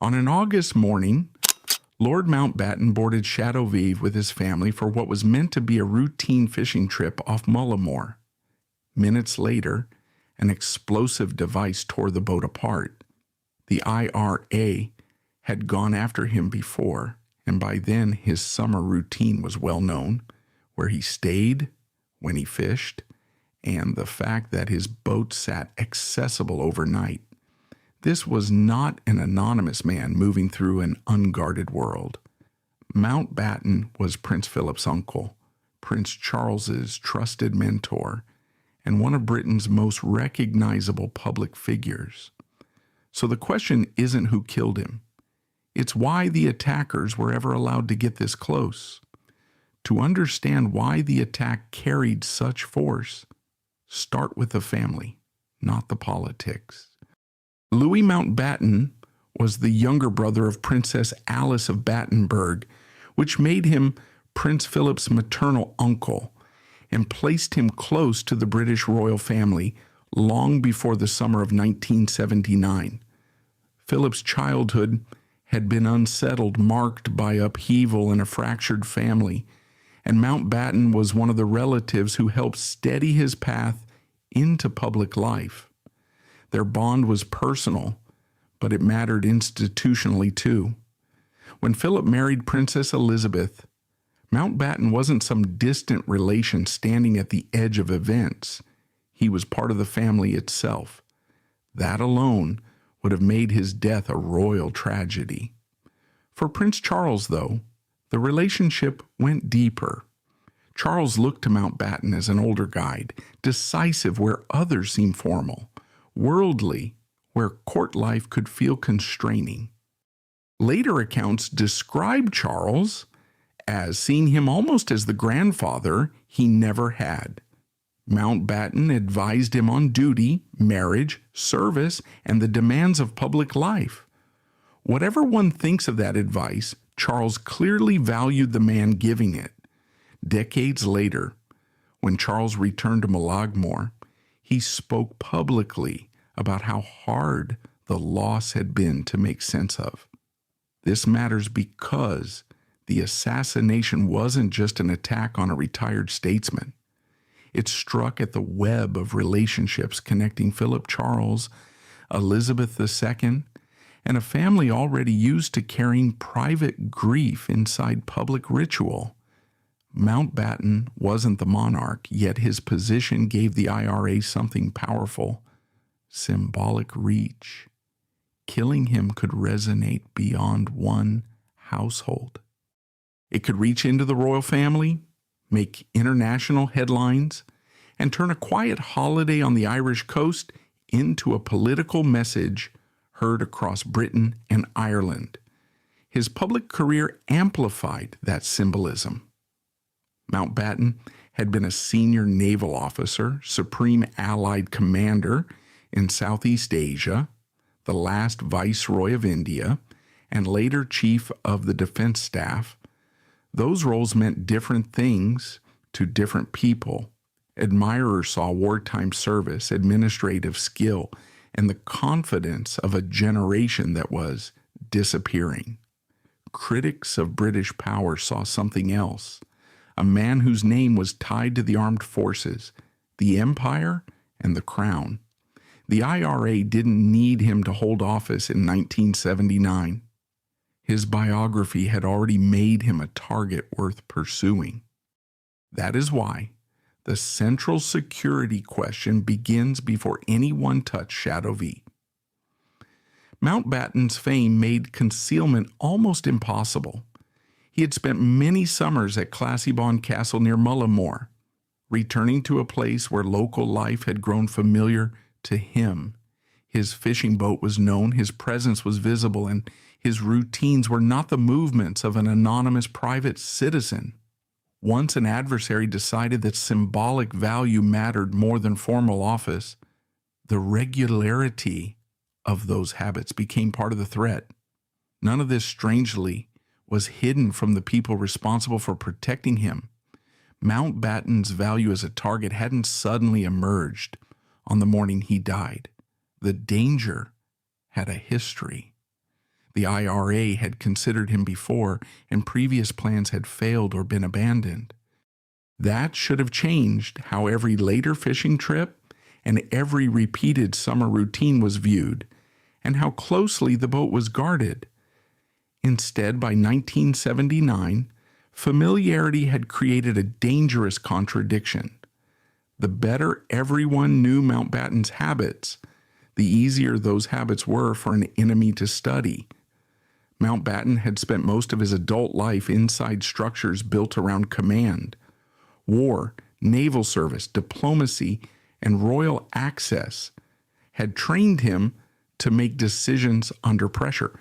On an August morning, Lord Mountbatten boarded Shadow Vive with his family for what was meant to be a routine fishing trip off Mullimore. Minutes later, an explosive device tore the boat apart. The IRA had gone after him before, and by then his summer routine was well known, where he stayed, when he fished, and the fact that his boat sat accessible overnight. This was not an anonymous man moving through an unguarded world. Mountbatten was Prince Philip's uncle, Prince Charles's trusted mentor, and one of Britain's most recognizable public figures. So the question isn't who killed him. It's why the attackers were ever allowed to get this close. To understand why the attack carried such force, start with the family, not the politics. Louis Mountbatten was the younger brother of Princess Alice of Battenberg, which made him Prince Philip's maternal uncle and placed him close to the British royal family long before the summer of 1979. Philip's childhood had been unsettled, marked by upheaval and a fractured family, and Mountbatten was one of the relatives who helped steady his path into public life. Their bond was personal, but it mattered institutionally too. When Philip married Princess Elizabeth, Mountbatten wasn't some distant relation standing at the edge of events. He was part of the family itself. That alone would have made his death a royal tragedy. For Prince Charles, though, the relationship went deeper. Charles looked to Mountbatten as an older guide, decisive where others seemed formal, worldly where court life could feel constraining. Later accounts describe Charles as seeing him almost as the grandfather he never had. Mountbatten advised him on duty, marriage, service, and the demands of public life. Whatever one thinks of that advice, Charles clearly valued the man giving it. Decades later, when Charles returned to Mulligmore, he spoke publicly about how hard the loss had been to make sense of. This matters because the assassination wasn't just an attack on a retired statesman. It struck at the web of relationships connecting Philip Charles, Elizabeth II, and a family already used to carrying private grief inside public ritual. Mountbatten wasn't the monarch, yet his position gave the IRA something powerful: symbolic reach. Killing him could resonate beyond one household. It could reach into the royal family, make international headlines, and turn a quiet holiday on the Irish coast into a political message heard across Britain and Ireland. His public career amplified that symbolism. Mountbatten had been a senior naval officer, supreme Allied commander in Southeast Asia, the last Viceroy of India, and later Chief of the Defense Staff. Those roles meant different things to different people. Admirers saw wartime service, administrative skill, and the confidence of a generation that was disappearing. Critics of British power saw something else: a man whose name was tied to the armed forces, the empire, and the crown. The IRA didn't need him to hold office in 1979. His biography had already made him a target worth pursuing. That is why the central security question begins before anyone touched Shadow Vive. Mountbatten's fame made concealment almost impossible. He had spent many summers at Classybon Castle near Mullimore, returning to a place where local life had grown familiar to him. His fishing boat was known, his presence was visible, and his routines were not the movements of an anonymous private citizen. Once an adversary decided that symbolic value mattered more than formal office, the regularity of those habits became part of the threat. None of this, strangely, was hidden from the people responsible for protecting him. Mountbatten's value as a target hadn't suddenly emerged on the morning he died. The danger had a history. The IRA had considered him before, and previous plans had failed or been abandoned. That should have changed how every later fishing trip and every repeated summer routine was viewed, and how closely the boat was guarded. Instead, by 1979, familiarity had created a dangerous contradiction. The better everyone knew Mountbatten's habits, the easier those habits were for an enemy to study. Mountbatten had spent most of his adult life inside structures built around command. War, naval service, diplomacy, and royal access had trained him to make decisions under pressure.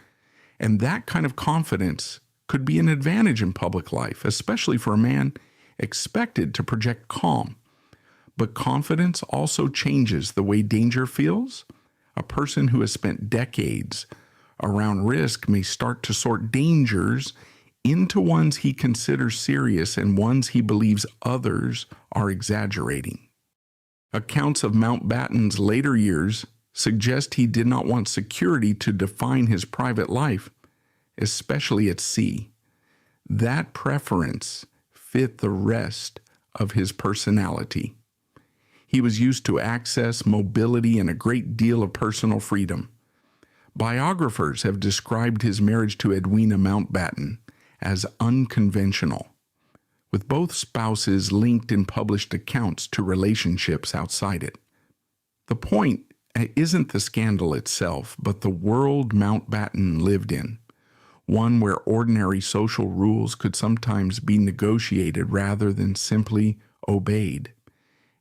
And that kind of confidence could be an advantage in public life, especially for a man expected to project calm. But confidence also changes the way danger feels. A person who has spent decades around risk may start to sort dangers into ones he considers serious and ones he believes others are exaggerating. Accounts of Mountbatten's later years suggest he did not want security to define his private life, especially at sea. That preference fit the rest of his personality. He was used to access, mobility, and a great deal of personal freedom. Biographers have described his marriage to Edwina Mountbatten as unconventional, with both spouses linked in published accounts to relationships outside it. The point isn't the scandal itself, but the world Mountbatten lived in, one where ordinary social rules could sometimes be negotiated rather than simply obeyed,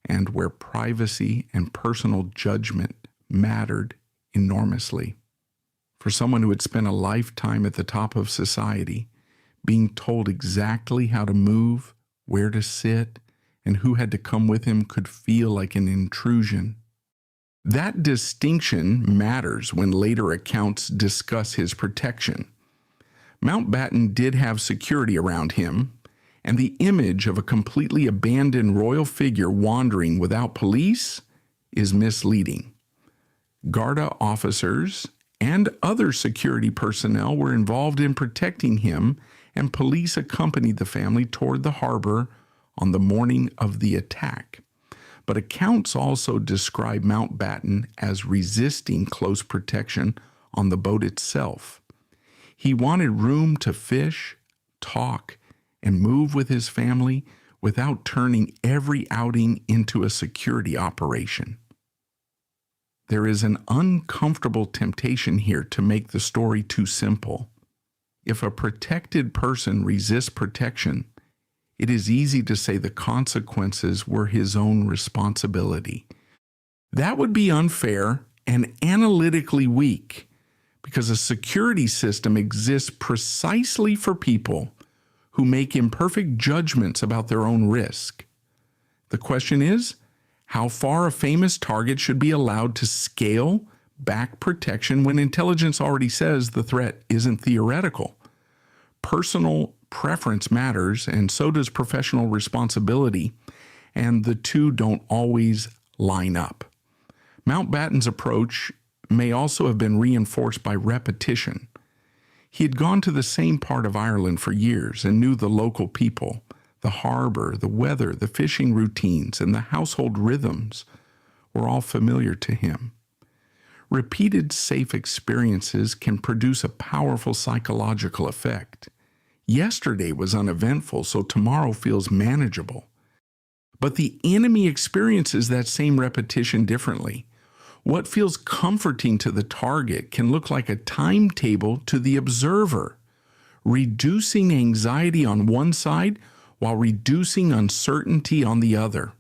and where privacy and personal judgment mattered enormously. For someone who had spent a lifetime at the top of society, being told exactly how to move, where to sit, and who had to come with him could feel like an intrusion. That distinction matters when later accounts discuss his protection. Mountbatten did have security around him, and the image of a completely abandoned royal figure wandering without police is misleading. Garda officers and other security personnel were involved in protecting him, and police accompanied the family toward the harbor on the morning of the attack. But accounts also describe Mountbatten as resisting close protection on the boat itself. He wanted room to fish, talk, and move with his family without turning every outing into a security operation. There is an uncomfortable temptation here to make the story too simple. If a protected person resists protection, it is easy to say the consequences were his own responsibility. That would be unfair and analytically weak, because a security system exists precisely for people who make imperfect judgments about their own risk. The question is, how far a famous target should be allowed to scale back protection when intelligence already says the threat isn't theoretical? Personal preference matters, and so does professional responsibility, and the two don't always line up. Mountbatten's approach may also have been reinforced by repetition. He had gone to the same part of Ireland for years and knew the local people, the harbor, the weather, the fishing routines, and the household rhythms were all familiar to him. Repeated safe experiences can produce a powerful psychological effect. Yesterday was uneventful, so tomorrow feels manageable. But the enemy experiences that same repetition differently. What feels comforting to the target can look like a timetable to the observer, reducing anxiety on one side while reducing uncertainty on the other.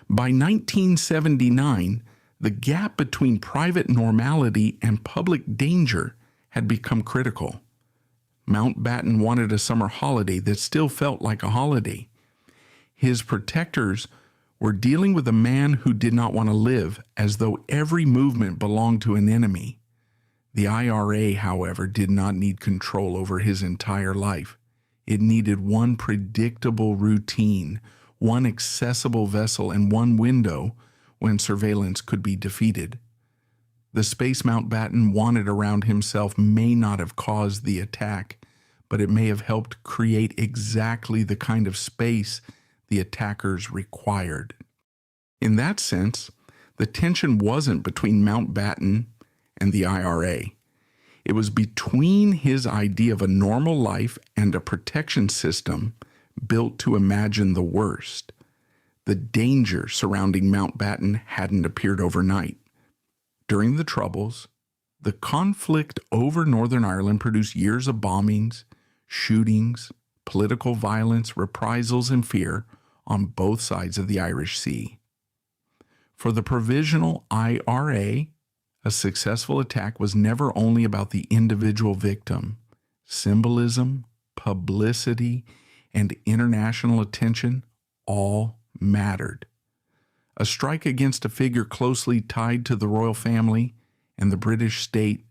By 1979, the gap between private normality and public danger had become critical. Mountbatten wanted a summer holiday that still felt like a holiday. His protectors were dealing with a man who did not want to live as though every movement belonged to an enemy. The IRA, however, did not need control over his entire life. It needed one predictable routine, one accessible vessel, and one window when surveillance could be defeated. The space Mountbatten wanted around himself may not have caused the attack, but it may have helped create exactly the kind of space the attackers required. In that sense, the tension wasn't between Mountbatten and the IRA. It was between his idea of a normal life and a protection system built to imagine the worst. The danger surrounding Mountbatten hadn't appeared overnight. During the Troubles, the conflict over Northern Ireland produced years of bombings, shootings, political violence, reprisals, and fear on both sides of the Irish Sea. For the provisional IRA, a successful attack was never only about the individual victim. Symbolism, publicity, and international attention all mattered. A strike against a figure closely tied to the royal family and the British state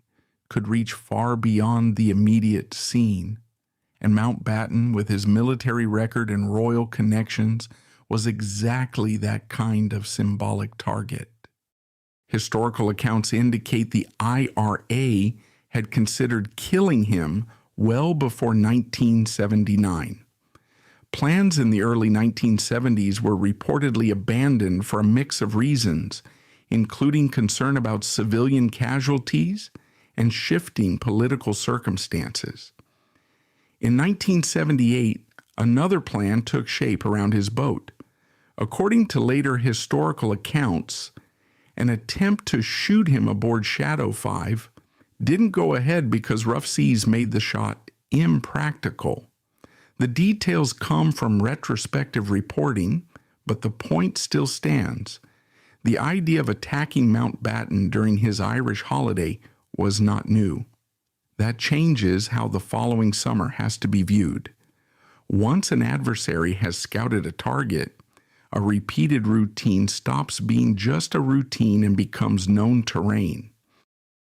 could reach far beyond the immediate scene, and Mountbatten, with his military record and royal connections, was exactly that kind of symbolic target. Historical accounts indicate the IRA had considered killing him well before 1979. Plans in the early 1970s were reportedly abandoned for a mix of reasons, including concern about civilian casualties and shifting political circumstances. In 1978, another plan took shape around his boat. According to later historical accounts, an attempt to shoot him aboard Shadow 5 didn't go ahead because rough seas made the shot impractical. The details come from retrospective reporting, but the point still stands. The idea of attacking Mountbatten during his Irish holiday was not new. That changes how the following summer has to be viewed. Once an adversary has scouted a target, a repeated routine stops being just a routine and becomes known terrain.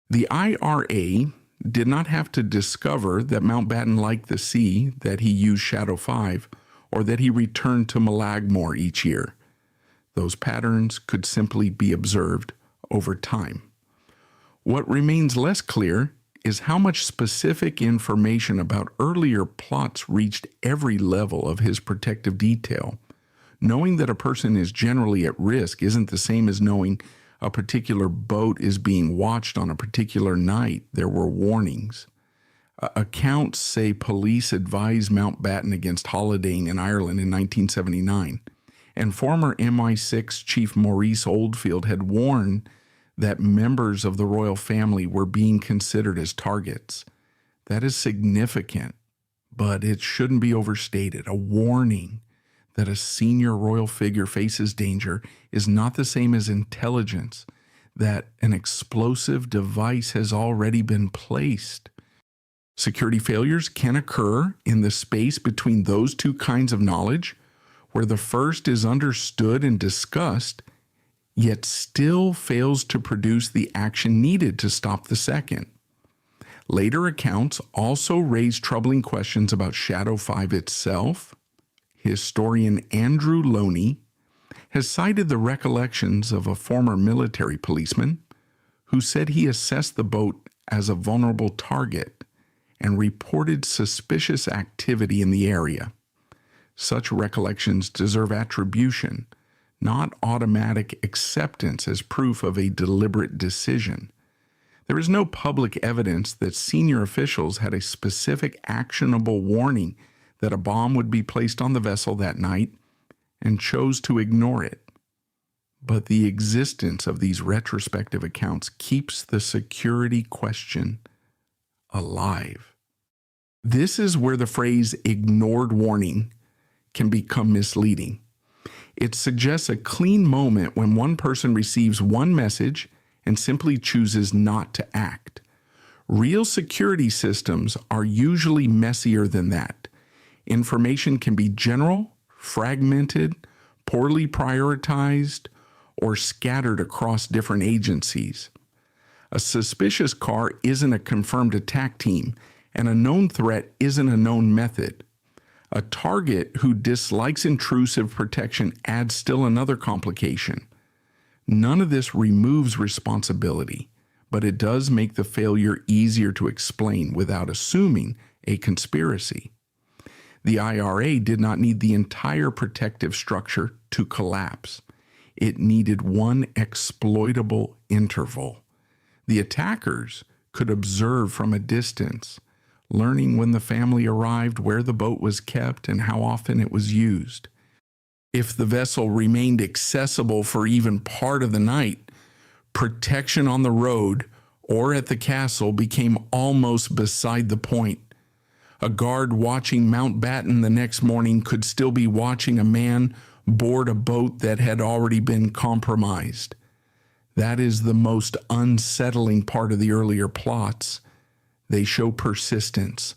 The IRA did not have to discover that Mountbatten liked the sea, that he used Shadow 5, or that he returned to Malagmore each year. Those patterns could simply be observed over time. What remains less clear is how much specific information about earlier plots reached every level of his protective detail. Knowing that a person is generally at risk isn't the same as knowing a particular boat is being watched on a particular night. There were warnings. Accounts say police advised Mountbatten against holidaying in Ireland in 1979, and former MI6 Chief Maurice Oldfield had warned that members of the royal family were being considered as targets. That is significant, but it shouldn't be overstated. A warning that a senior royal figure faces danger is not the same as intelligence that an explosive device has already been placed. Security failures can occur in the space between those two kinds of knowledge, where the first is understood and discussed, yet still fails to produce the action needed to stop the second. Later accounts also raise troubling questions about Shadow 5 itself. Historian Andrew Loney has cited the recollections of a former military policeman who said he assessed the boat as a vulnerable target and reported suspicious activity in the area. Such recollections deserve attribution, not automatic acceptance as proof of a deliberate decision. There is no public evidence that senior officials had a specific actionable warning that a bomb would be placed on the vessel that night and chose to ignore it. But the existence of these retrospective accounts keeps the security question alive. This is where the phrase ignored warning can become misleading. It suggests a clean moment when one person receives one message and simply chooses not to act. Real security systems are usually messier than that. Information can be general, fragmented, poorly prioritized, or scattered across different agencies. A suspicious car isn't a confirmed attack team, and a known threat isn't a known method. A target who dislikes intrusive protection adds still another complication. None of this removes responsibility, but it does make the failure easier to explain without assuming a conspiracy. The IRA did not need the entire protective structure to collapse. It needed one exploitable interval. The attackers could observe from a distance, learning when the family arrived, where the boat was kept, and how often it was used. If the vessel remained accessible for even part of the night, protection on the road or at the castle became almost beside the point. A guard watching Mountbatten the next morning could still be watching a man board a boat that had already been compromised. That is the most unsettling part of the earlier plots. They show persistence.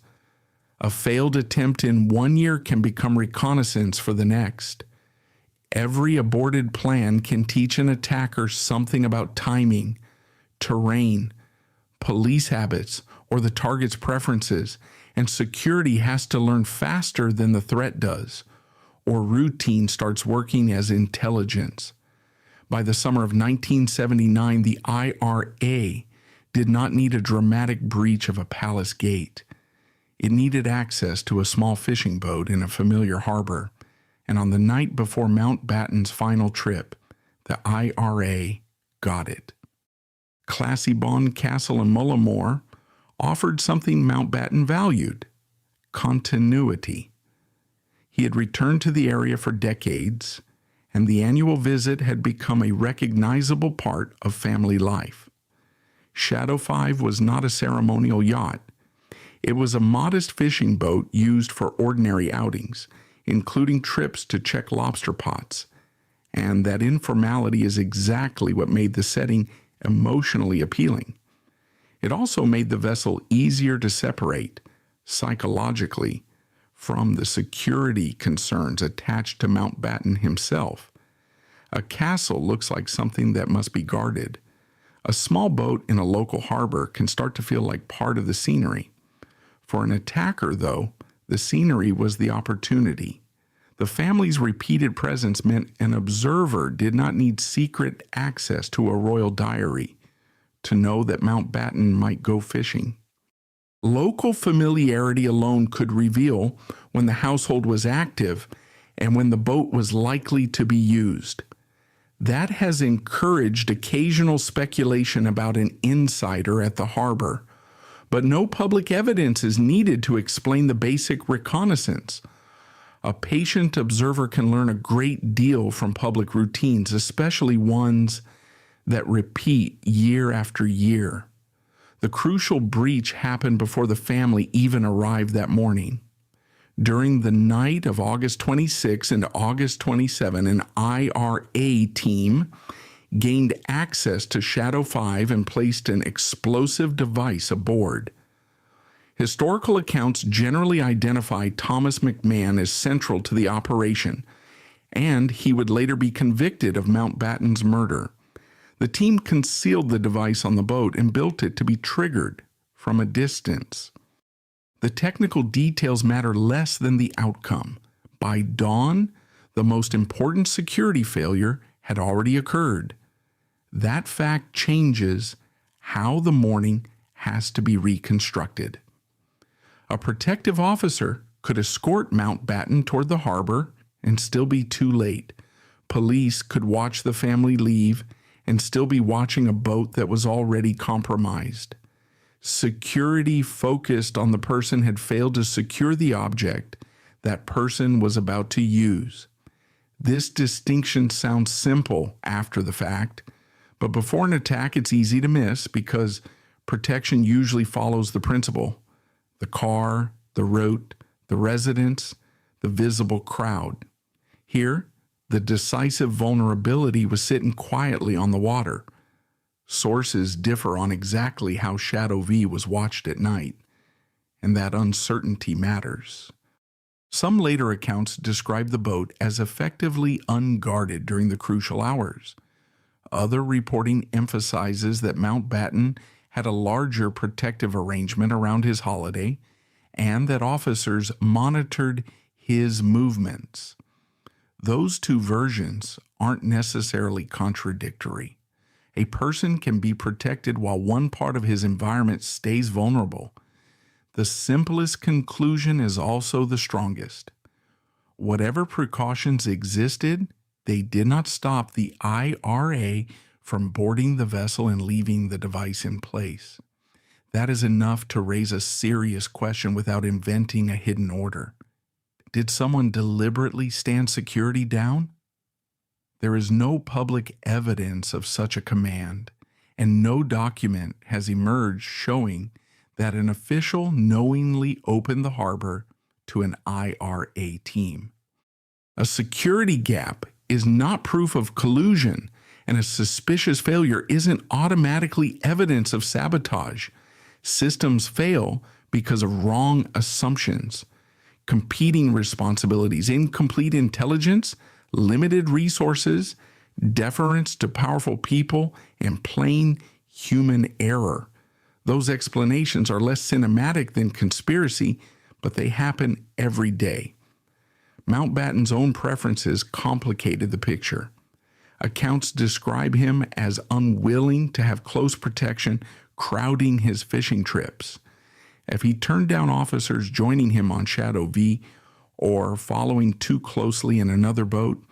A failed attempt in 1 year can become reconnaissance for the next. Every aborted plan can teach an attacker something about timing, terrain, police habits, or the target's preferences, and security has to learn faster than the threat does, or routine starts working as intelligence. By the summer of 1979, the IRA did not need a dramatic breach of a palace gate. It needed access to a small fishing boat in a familiar harbor, and on the night before Mountbatten's final trip, the IRA got it. Classy Bond Castle in Mullimore offered something Mountbatten valued: continuity. He had returned to the area for decades, and the annual visit had become a recognizable part of family life. Shadow 5 was not a ceremonial yacht. It was a modest fishing boat used for ordinary outings, including trips to check lobster pots. And that informality is exactly what made the setting emotionally appealing. It also made the vessel easier to separate, psychologically, from the security concerns attached to Mountbatten himself. A castle looks like something that must be guarded. A small boat in a local harbor can start to feel like part of the scenery. For an attacker, though, the scenery was the opportunity. The family's repeated presence meant an observer did not need secret access to a royal diary to know that Mountbatten might go fishing. Local familiarity alone could reveal when the household was active and when the boat was likely to be used. That has encouraged occasional speculation about an insider at the harbor, but no public evidence is needed to explain the basic reconnaissance. A patient observer can learn a great deal from public routines, especially ones that repeat year after year. The crucial breach happened before the family even arrived that morning. During the night of August 26 and August 27, an IRA team gained access to Shadow 5 and placed an explosive device aboard. Historical accounts generally identify Thomas McMahon as central to the operation, and he would later be convicted of Mountbatten's murder. The team concealed the device on the boat and built it to be triggered from a distance. The technical details matter less than the outcome. By dawn, the most important security failure had already occurred. That fact changes how the morning has to be reconstructed. A protective officer could escort Mountbatten toward the harbor and still be too late. Police could watch the family leave and still be watching a boat that was already compromised. Security focused on the person had failed to secure the object that person was about to use. This distinction sounds simple after the fact, but before an attack it's easy to miss because protection usually follows the principle: the car, the route, the residence, the visible crowd. Here, the decisive vulnerability was sitting quietly on the water. Sources differ on exactly how Shadow V was watched at night, and that uncertainty matters. Some later accounts describe the boat as effectively unguarded during the crucial hours. Other reporting emphasizes that Mountbatten had a larger protective arrangement around his holiday and that officers monitored his movements. Those two versions aren't necessarily contradictory. A person can be protected while one part of his environment stays vulnerable. The simplest conclusion is also the strongest. Whatever precautions existed, they did not stop the IRA from boarding the vessel and leaving the device in place. That is enough to raise a serious question without inventing a hidden order. Did someone deliberately stand security down? There is no public evidence of such a command, and no document has emerged showing that an official knowingly opened the harbor to an IRA team. A security gap is not proof of collusion, and a suspicious failure isn't automatically evidence of sabotage. Systems fail because of wrong assumptions, competing responsibilities, incomplete intelligence, limited resources, deference to powerful people, and plain human error. Those explanations are less cinematic than conspiracy, but they happen every day. Mountbatten's own preferences complicated the picture. Accounts describe him as unwilling to have close protection crowding his fishing trips. If he turned down officers joining him on Shadow V or following too closely in another boat,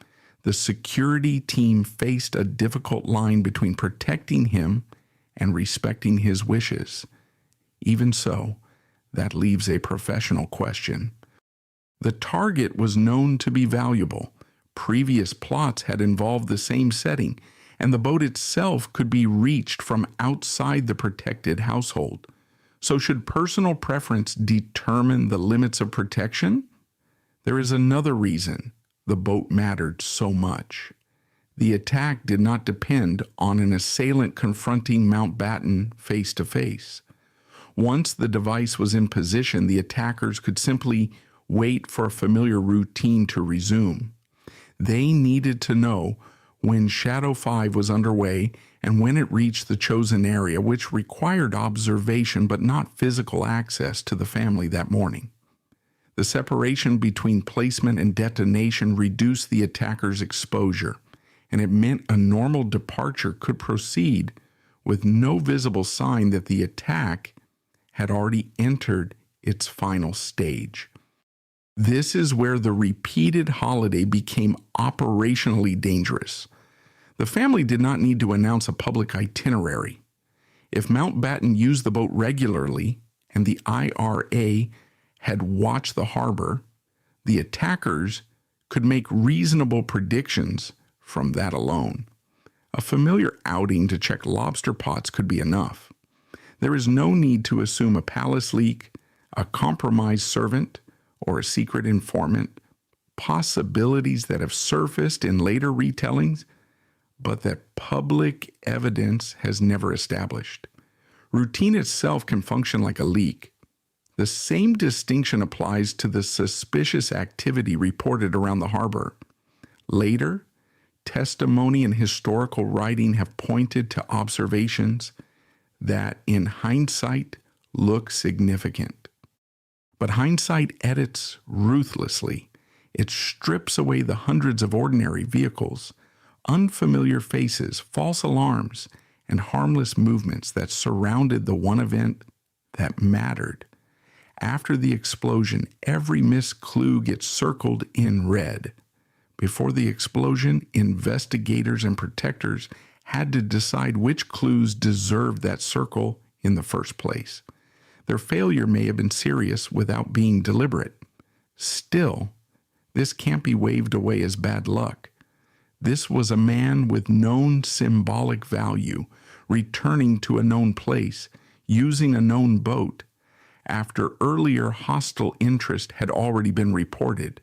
the security team faced a difficult line between protecting him and respecting his wishes. Even so, that leaves a professional question. The target was known to be valuable. Previous plots had involved the same setting, and the boat itself could be reached from outside the protected household. So should personal preference determine the limits of protection? There is another reason the boat mattered so much. The attack did not depend on an assailant confronting Mountbatten face to face. Once the device was in position, the attackers could simply wait for a familiar routine to resume. They needed to know when Shadow 5 was underway and when it reached the chosen area, which required observation but not physical access to the family that morning. The separation between placement and detonation reduced the attacker's exposure, and it meant a normal departure could proceed with no visible sign that the attack had already entered its final stage. This is where the repeated holiday became operationally dangerous. The family did not need to announce a public itinerary. If Mountbatten used the boat regularly and the IRA had watched the harbor, the attackers could make reasonable predictions from that alone. A familiar outing to check lobster pots could be enough. There is no need to assume a palace leak, a compromised servant, or a secret informant, possibilities that have surfaced in later retellings, but that public evidence has never established. Routine itself can function like a leak. The same distinction applies to the suspicious activity reported around the harbor. Later, testimony and historical writing have pointed to observations that, in hindsight, look significant. But hindsight edits ruthlessly. It strips away the hundreds of ordinary vehicles, unfamiliar faces, false alarms, and harmless movements that surrounded the one event that mattered. After the explosion, every missed clue gets circled in red. Before the explosion, investigators and protectors had to decide which clues deserved that circle in the first place. Their failure may have been serious without being deliberate. Still, this can't be waved away as bad luck. This was a man with known symbolic value, returning to a known place, using a known boat, after earlier hostile interest had already been reported.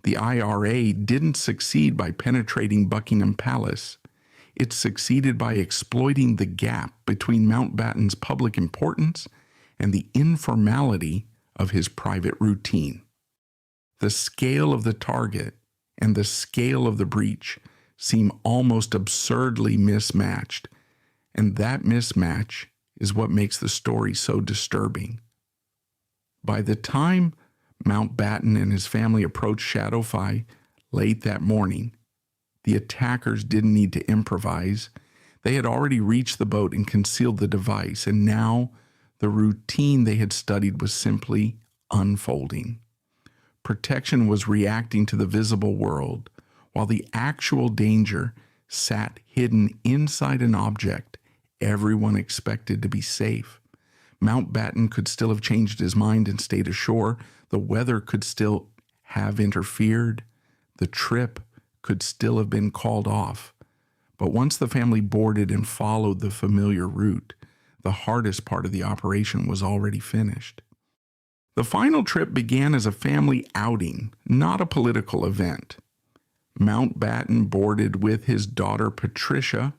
The IRA didn't succeed by penetrating Buckingham Palace. It succeeded by exploiting the gap between Mountbatten's public importance and the informality of his private routine. The scale of the target and the scale of the breach seem almost absurdly mismatched, and that mismatch is what makes the story so disturbing. By the time Mountbatten and his family approached Shadow 5 late that morning, the attackers didn't need to improvise. They had already reached the boat and concealed the device, and now the routine they had studied was simply unfolding. Protection was reacting to the visible world, while the actual danger sat hidden inside an object everyone expected to be safe. Mountbatten could still have changed his mind and stayed ashore. The weather could still have interfered. The trip could still have been called off. But once the family boarded and followed the familiar route, the hardest part of the operation was already finished. The final trip began as a family outing, not a political event. Mountbatten boarded with his daughter Patricia,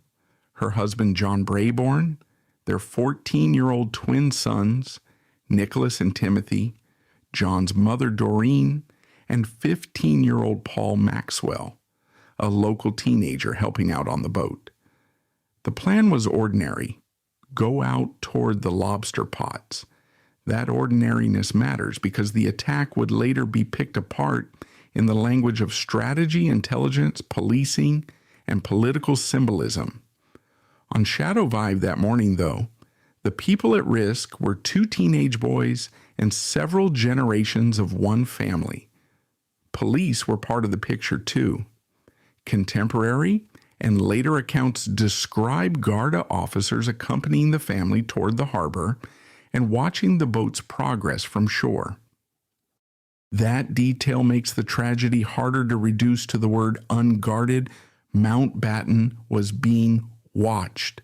her husband John Brayborn, their 14-year-old twin sons, Nicholas and Timothy, John's mother Doreen, and 15-year-old Paul Maxwell, a local teenager helping out on the boat. The plan was ordinary. Go out toward the lobster pots. That ordinariness matters because the attack would later be picked apart in the language of strategy, intelligence, policing, and political symbolism. On Shadow Vive that morning, though, the people at risk were 2 teenage boys and several generations of one family. Police were part of the picture, too. Contemporary and later accounts describe Garda officers accompanying the family toward the harbor and watching the boat's progress from shore. That detail makes the tragedy harder to reduce to the word unguarded. Mountbatten was being watched.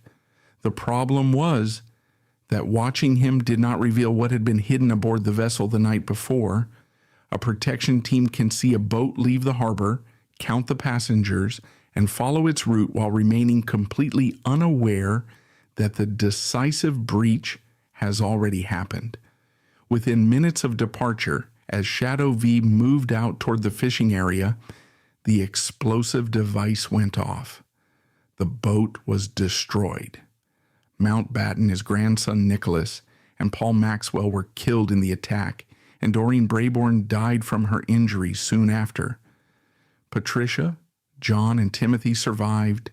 The problem was that watching him did not reveal what had been hidden aboard the vessel the night before. A protection team can see a boat leave the harbor, count the passengers, and follow its route while remaining completely unaware that the decisive breach has already happened. Within minutes of departure, as Shadow V moved out toward the fishing area, the explosive device went off. The boat was destroyed. Mountbatten, his grandson Nicholas, and Paul Maxwell were killed in the attack, and Doreen Brayborn died from her injuries soon after. Patricia, John, and Timothy survived,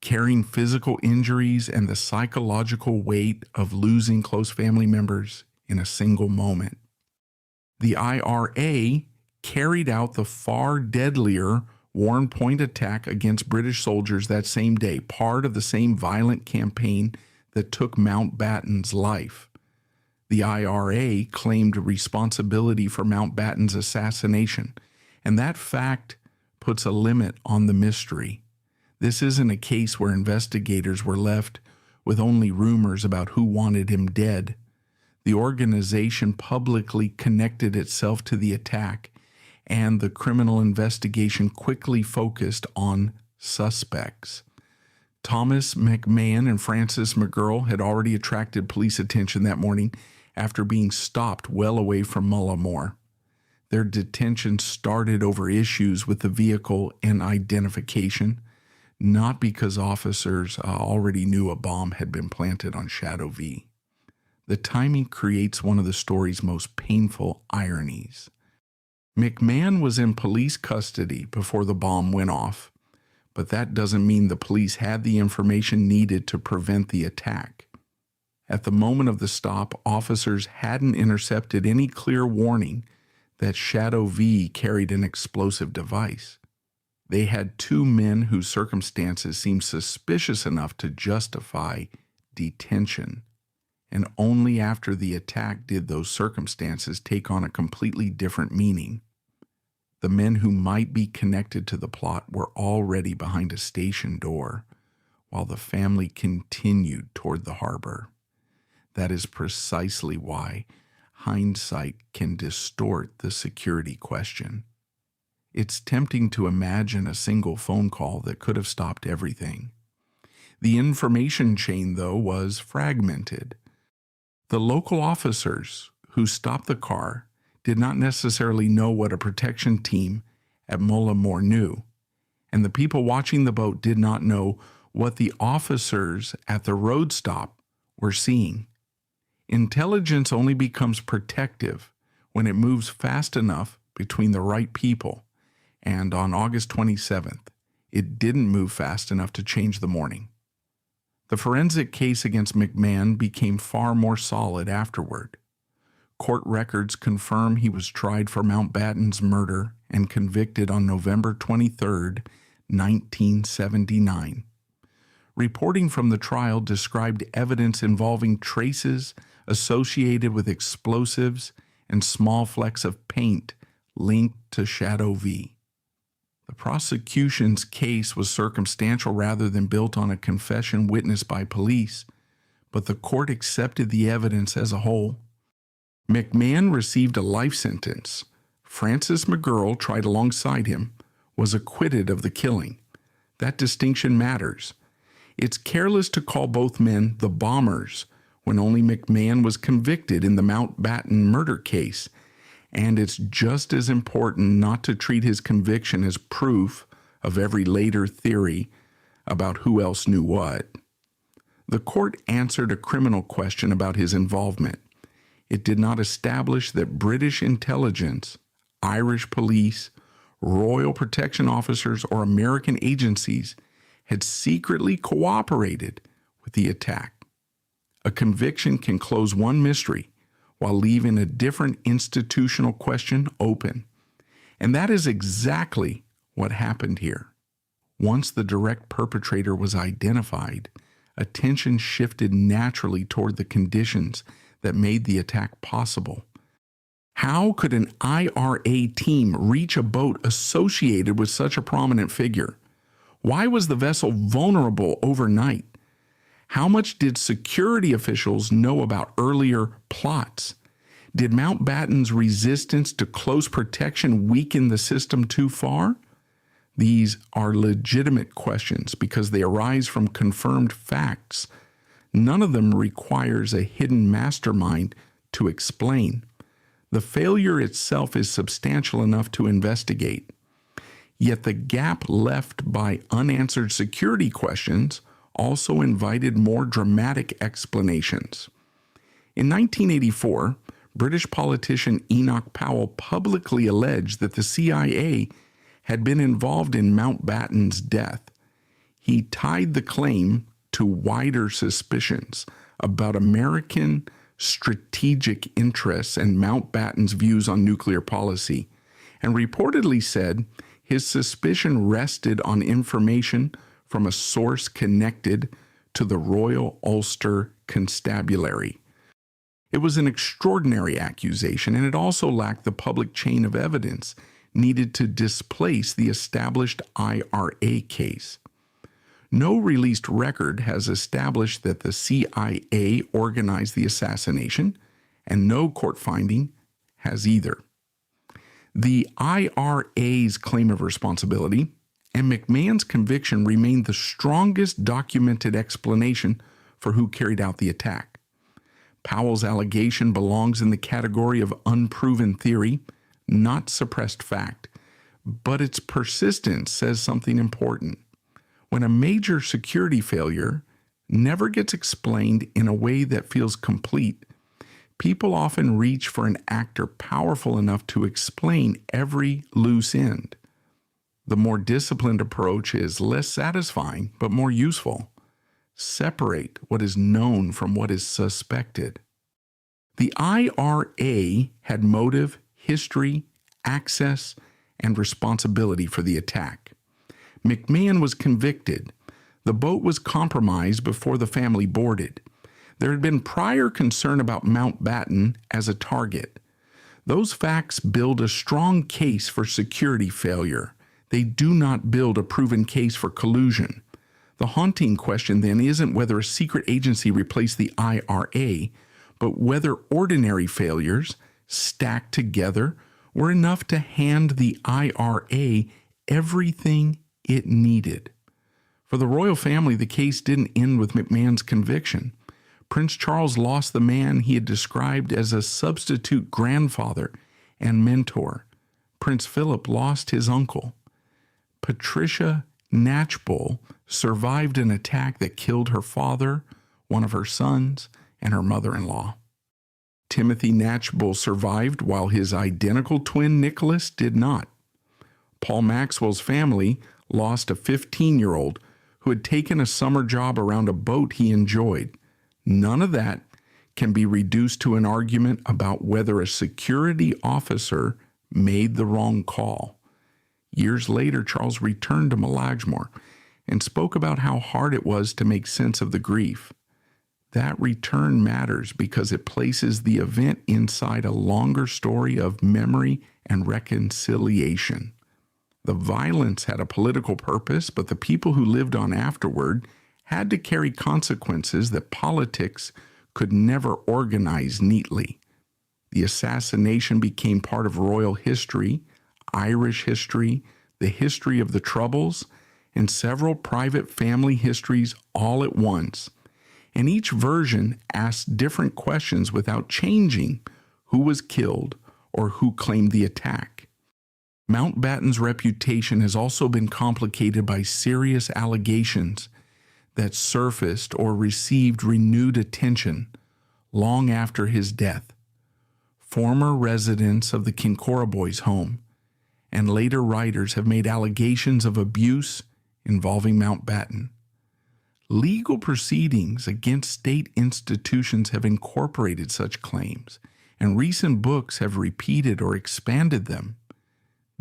carrying physical injuries and the psychological weight of losing close family members in a single moment. The IRA carried out the far deadlier Warren Point attack against British soldiers that same day, part of the same violent campaign that took Mountbatten's life. The IRA claimed responsibility for Mountbatten's assassination, and that fact puts a limit on the mystery. This isn't a case where investigators were left with only rumors about who wanted him dead. The organization publicly connected itself to the attack, and the criminal investigation quickly focused on suspects. Thomas McMahon and Francis McGurl had already attracted police attention that morning after being stopped well away from Mullamore. Their detention started over issues with the vehicle and identification, not because officers already knew a bomb had been planted on Shadow V. The timing creates one of the story's most painful ironies. McMahon was in police custody before the bomb went off, but that doesn't mean the police had the information needed to prevent the attack. At the moment of the stop, officers hadn't intercepted any clear warning that Shadow V carried an explosive device. They had 2 men whose circumstances seemed suspicious enough to justify detention, and only after the attack did those circumstances take on a completely different meaning. The men who might be connected to the plot were already behind a station door, while the family continued toward the harbor. That is precisely why hindsight can distort the security question. It's tempting to imagine a single phone call that could have stopped everything. The information chain, though, was fragmented. The local officers who stopped the car did not necessarily know what a protection team at Mullamore knew, and the people watching the boat did not know what the officers at the road stop were seeing. Intelligence only becomes protective when it moves fast enough between the right people, and on August 27th, it didn't move fast enough to change the morning. The forensic case against McMahon became far more solid afterward. Court records confirm he was tried for Mountbatten's murder and convicted on November 23, 1979. Reporting from the trial described evidence involving traces associated with explosives and small flecks of paint linked to Shadow V. The prosecution's case was circumstantial rather than built on a confession witnessed by police, but the court accepted the evidence as a whole. McMahon received a life sentence. Francis McGurl, tried alongside him, was acquitted of the killing. That distinction matters. It's careless to call both men the bombers when only McMahon was convicted in the Mountbatten murder case, and it's just as important not to treat his conviction as proof of every later theory about who else knew what. The court answered a criminal question about his involvement. It did not establish that British intelligence, Irish police, Royal Protection Officers, or American agencies had secretly cooperated with the attack. A conviction can close one mystery while leaving a different institutional question open. And that is exactly what happened here. Once the direct perpetrator was identified, attention shifted naturally toward the conditions that made the attack possible. How could an IRA team reach a boat associated with such a prominent figure? Why was the vessel vulnerable overnight? How much did security officials know about earlier plots? Did Mountbatten's resistance to close protection weaken the system too far? These are legitimate questions because they arise from confirmed facts. None of them requires a hidden mastermind to explain. The failure itself is substantial enough to investigate. Yet the gap left by unanswered security questions also invited more dramatic explanations. In 1984, British politician Enoch Powell publicly alleged that the CIA had been involved in Mountbatten's death. He tied the claim to wider suspicions about American strategic interests and Mountbatten's views on nuclear policy, and reportedly said his suspicion rested on information from a source connected to the Royal Ulster Constabulary. It was an extraordinary accusation, and it also lacked the public chain of evidence needed to displace the established IRA case. No released record has established that the CIA organized the assassination, and no court finding has either. The IRA's claim of responsibility and McMahon's conviction remain the strongest documented explanation for who carried out the attack. Powell's allegation belongs in the category of unproven theory, not suppressed fact, but its persistence says something important. When a major security failure never gets explained in a way that feels complete, people often reach for an actor powerful enough to explain every loose end. The more disciplined approach is less satisfying, but more useful. Separate what is known from what is suspected. The IRA had motive, history, access, and responsibility for the attack. McMahon was convicted. The boat was compromised before the family boarded. There had been prior concern about Mountbatten as a target. Those facts build a strong case for security failure. They do not build a proven case for collusion. The haunting question then isn't whether a secret agency replaced the IRA, but whether ordinary failures, stacked together, were enough to hand the IRA everything it needed. For the royal family, the case didn't end with McMahon's conviction. Prince Charles lost the man he had described as a substitute grandfather and mentor. Prince Philip lost his uncle. Patricia Knatchbull survived an attack that killed her father, one of her sons, and her mother-in-law. Timothy Knatchbull survived while his identical twin Nicholas did not. Paul Maxwell's family lost a 15-year-old who who had taken a summer job around a boat he enjoyed. None of that can be reduced to an argument about whether a security officer made the wrong call. Years later, Charles returned to Malajmore and spoke about how hard it was to make sense of the grief. That return matters because it places the event inside a longer story of memory and reconciliation. The violence had a political purpose, but the people who lived on afterward had to carry consequences that politics could never organize neatly. The assassination became part of royal history, Irish history, the history of the Troubles, and several private family histories all at once. And each version asked different questions without changing who was killed or who claimed the attack. Mountbatten's reputation has also been complicated by serious allegations that surfaced or received renewed attention long after his death. Former residents of the Kincora Boys' home and later writers have made allegations of abuse involving Mountbatten. Legal proceedings against state institutions have incorporated such claims, and recent books have repeated or expanded them.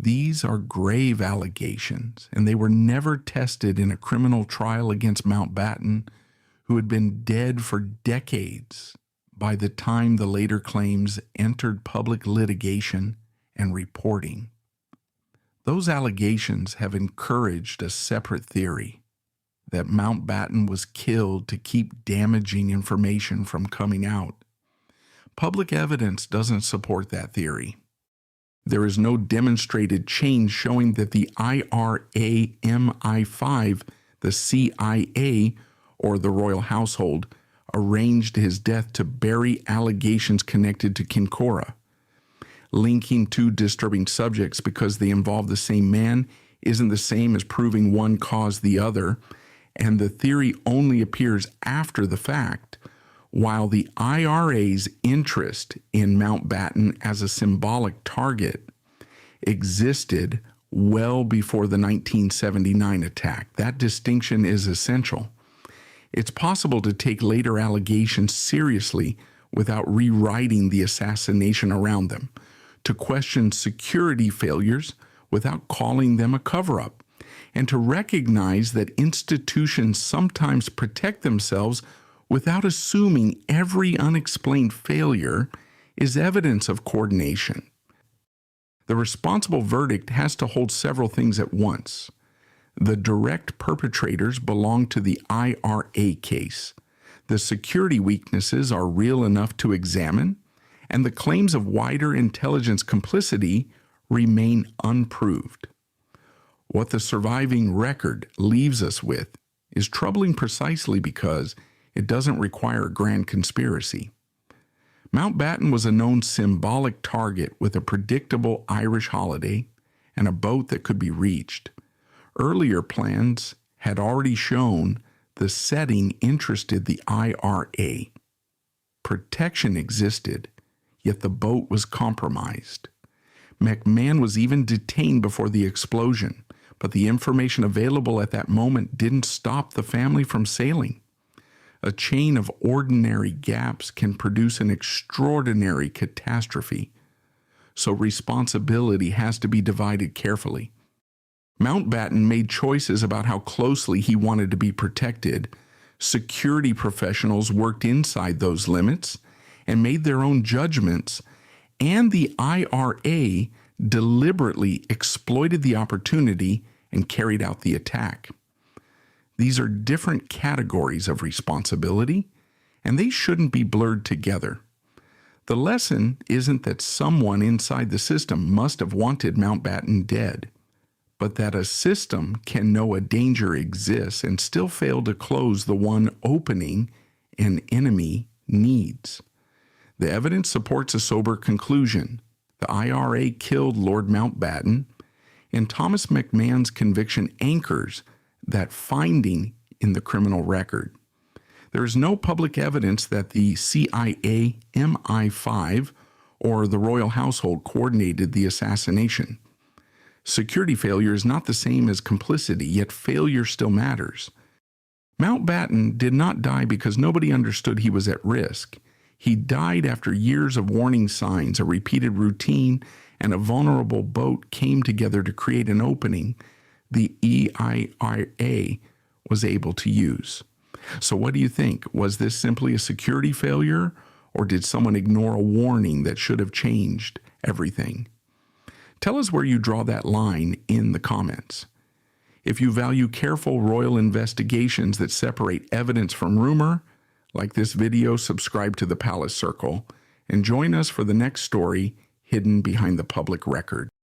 These are grave allegations, and they were never tested in a criminal trial against Mountbatten, who had been dead for decades by the time the later claims entered public litigation and reporting. Those allegations have encouraged a separate theory that Mountbatten was killed to keep damaging information from coming out. Public evidence doesn't support that theory. There is no demonstrated change showing that the IRA MI5, the CIA, or the royal household, arranged his death to bury allegations connected to Kincora. Linking two disturbing subjects because they involve the same man isn't the same as proving one caused the other, and the theory only appears after the fact, while the IRA's interest in Mountbatten as a symbolic target existed well before the 1979 attack. That distinction is essential. It's possible to take later allegations seriously without rewriting the assassination around them, to question security failures without calling them a cover-up, and to recognize that institutions sometimes protect themselves without assuming every unexplained failure is evidence of coordination. The responsible verdict has to hold several things at once. The direct perpetrators belong to the IRA case. The security weaknesses are real enough to examine, and the claims of wider intelligence complicity remain unproved. What the surviving record leaves us with is troubling precisely because it doesn't require a grand conspiracy. Mountbatten was a known symbolic target with a predictable Irish holiday and a boat that could be reached. Earlier plans had already shown the setting interested the IRA. Protection existed, yet the boat was compromised. McMahon was even detained before the explosion, but the information available at that moment didn't stop the family from sailing. A chain of ordinary gaps can produce an extraordinary catastrophe, so responsibility has to be divided carefully. Mountbatten made choices about how closely he wanted to be protected. Security professionals worked inside those limits and made their own judgments, and the IRA deliberately exploited the opportunity and carried out the attack. These are different categories of responsibility, and they shouldn't be blurred together. The lesson isn't that someone inside the system must have wanted Mountbatten dead, but that a system can know a danger exists and still fail to close the one opening an enemy needs. The evidence supports a sober conclusion. The IRA killed Lord Mountbatten, and Thomas McMahon's conviction anchors that finding in the criminal record. There is no public evidence that the CIA MI5 or the royal household coordinated the assassination. Security failure is not the same as complicity, yet failure still matters. Mountbatten did not die because nobody understood he was at risk. He died after years of warning signs, a repeated routine, and a vulnerable boat came together to create an opening the IRA was able to use. So what do you think? Was this simply a security failure, or did someone ignore a warning that should have changed everything? Tell us where you draw that line in the comments. If you value careful royal investigations that separate evidence from rumor, like this video, subscribe to the Palace Circle, and join us for the next story hidden behind the public record.